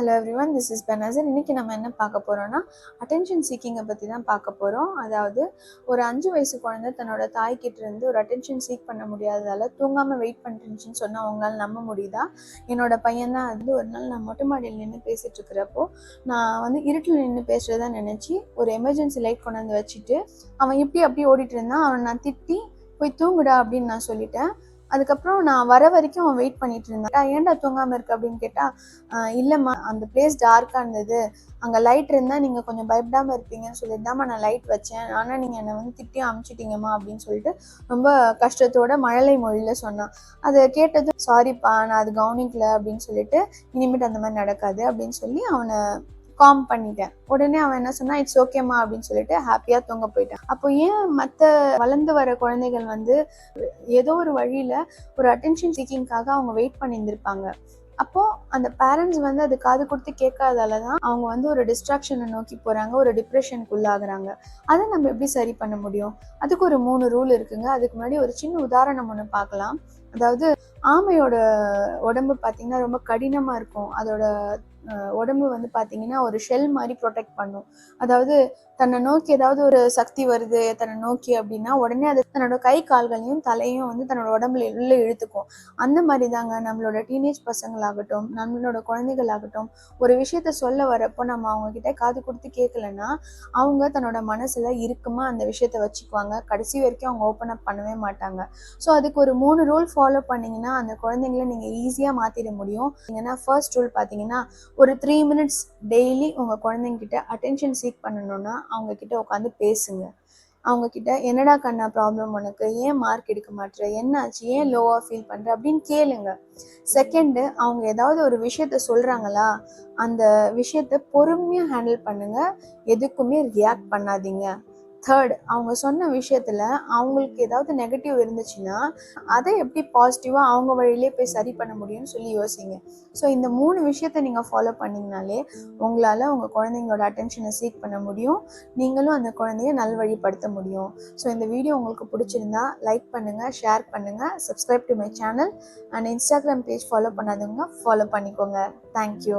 Hello everyone, this is பெனசர். இன்றைக்கி நம்ம என்ன பார்க்க போகிறோன்னா, அட்டென்ஷன் சீக்கிங்கை பற்றி தான் பார்க்க போகிறோம். அதாவது ஒரு 5 வயசு குழந்தை தன்னோட தாய்கிட்ட இருந்து ஒரு அட்டென்ஷன் சீக் பண்ண முடியாததால் தூங்காமல் வெயிட் பண்ணிருந்துச்சின்னு சொன்னால் அவங்களால நம்ப முடியுதா? என்னோட பையன் தான். அது ஒரு நாள் நான் மொட்டை மாடியில் நின்று பேசிகிட்டு இருக்கிறப்போ நான் வந்து இருட்டில் நின்று பேசுகிறதா நினச்சி ஒரு எமர்ஜென்சி லைட் கொண்டாந்து வச்சுட்டு அவன் இப்படி அப்படியே ஓடிட்டு இருந்தான். அவனை நான் திட்டி போய் தூங்குடா அப்படின்னு நான் சொல்லிட்டேன். அதுக்கப்புறம் நான் வர வரைக்கும் அவன் வெயிட் பண்ணிட்டு இருந்தான். ஏன்டா தூங்காமல் இருக்கு அப்படின்னு கேட்டால், இல்லைம்மா அந்த பிளேஸ் டார்க்காக இருந்தது, அங்கே லைட் இருந்தால் நீங்கள் கொஞ்சம் பயப்படாமல் இருப்பீங்கன்னு சொல்லிட்டு தான்மா நான் லைட் வச்சேன், ஆனால் நீங்கள் என்னை வந்து திட்டி அமுச்சிட்டிங்கம்மா அப்படின்னு சொல்லிட்டு ரொம்ப கஷ்டத்தோட மழலை மொழியில் சொன்னான். அதை கேட்டதும் சாரிப்பா நான் அது கவனிக்கல அப்படின்னு சொல்லிட்டு இனிமேட்டு அந்த மாதிரி நடக்காது அப்படின்னு சொல்லி அவனை காம் பண்ணிட்டேன். உடனே அவன் என்ன சொன்னா, இட்ஸ் ஓகேம்மா அப்படின்னு சொல்லிட்டு ஹாப்பியாக தூங்க போயிட்டான். அப்போ ஏன் மற்ற வளர்ந்து வர குழந்தைகள் வந்து ஏதோ ஒரு வழியில் ஒரு அட்டென்ஷன் சீக்கிங்காக அவங்க வெயிட் பண்ணியிருந்திருப்பாங்க. அப்போது அந்த பேரண்ட்ஸ் வந்து அது காது கொடுத்து கேட்காதால தான் அவங்க வந்து ஒரு டிஸ்ட்ராக்ஷனை நோக்கி போகிறாங்க, ஒரு டிப்ரெஷனுக்கு உள்ளாகுறாங்க. அதை நம்ம எப்படி சரி பண்ண முடியும்? அதுக்கு ஒரு 3 ரூல் இருக்குங்க. அதுக்கு முன்னாடி ஒரு சின்ன உதாரணம் ஒன்று பார்க்கலாம். அதாவது ஆமையோட உடம்பு பார்த்திங்கன்னா ரொம்ப கடினமாக இருக்கும். அதோட உடம்பு வந்து பார்த்திங்கன்னா ஒரு ஷெல் மாதிரி ப்ரொடெக்ட் பண்ணும். அதாவது தன்னை நோக்கி ஏதாவது ஒரு சக்தி வருது தன்னை நோக்கி அப்படின்னா உடனே அது தன்னோட கை கால்களையும் தலையும் வந்து தன்னோட உடம்புல உள்ளே இழுத்துக்கும். அந்த மாதிரி தாங்க நம்மளோட டீனேஜ் பசங்களாகட்டும், நம்மளோட குழந்தைகளாகட்டும், ஒரு விஷயத்த சொல்ல வரப்போ நம்ம அவங்கக்கிட்ட காது கொடுத்து கேட்கலன்னா அவங்க தன்னோட மனசில் இருக்குமா அந்த விஷயத்த வச்சுக்குவாங்க. கடைசி வரைக்கும் அவங்க ஓப்பன் அப் பண்ணவே மாட்டாங்க. ஸோ அதுக்கு ஒரு 3 ரூல் ஃபாலோ பண்ணிங்கன்னா அந்த குழந்தைங்கள நீங்கள் ஈஸியாக மாற்றிட முடியும். ஏன்னா ஃபர்ஸ்ட் ரூல் பார்த்தீங்கன்னா, ஒரு 3 மினிட்ஸ் டெய்லி உங்கள் குழந்தைங்கிட்ட அட்டென்ஷன் சீக் பண்ணணுன்னா அவங்கக்கிட்ட உட்காந்து பேசுங்க. அவங்கக்கிட்ட என்னடா கண்ணா ப்ராப்ளம், உனக்கு ஏன் மார்க் எடுக்க மாட்டேற, என்ன ஆச்சு, ஏன் லோவாக ஃபீல் பண்ணுற அப்படின்னு கேளுங்க. செகண்டு, அவங்க ஏதாவது ஒரு விஷயத்த சொல்கிறாங்களா, அந்த விஷயத்த பொறுமையாக ஹேண்டில் பண்ணுங்கள். எதுக்குமே ரியாக்ட் பண்ணாதீங்க. தேர்ட், அவங்க சொன்ன விஷயத்தில் அவங்களுக்கு ஏதாவது நெகட்டிவ் இருந்துச்சுன்னா அதை எப்படி பாசிட்டிவாக அவங்க வழியிலே போய் சரி பண்ண முடியும்னு சொல்லி யோசிங்க. ஸோ இந்த 3 விஷயத்த நீங்கள் ஃபாலோ பண்ணிங்கனாலே உங்களால் உங்கள் குழந்தைங்களோட அட்டென்ஷனை சீக் பண்ண முடியும். நீங்களும் அந்த குழந்தைய நல்வழிப்படுத்த முடியும். ஸோ இந்த வீடியோ உங்களுக்கு பிடிச்சிருந்தா லைக் பண்ணுங்கள், ஷேர் பண்ணுங்கள், subscribe to my channel and Instagram page follow பண்ணாதவங்க ஃபாலோ பண்ணிக்கோங்க. தேங்க்யூ.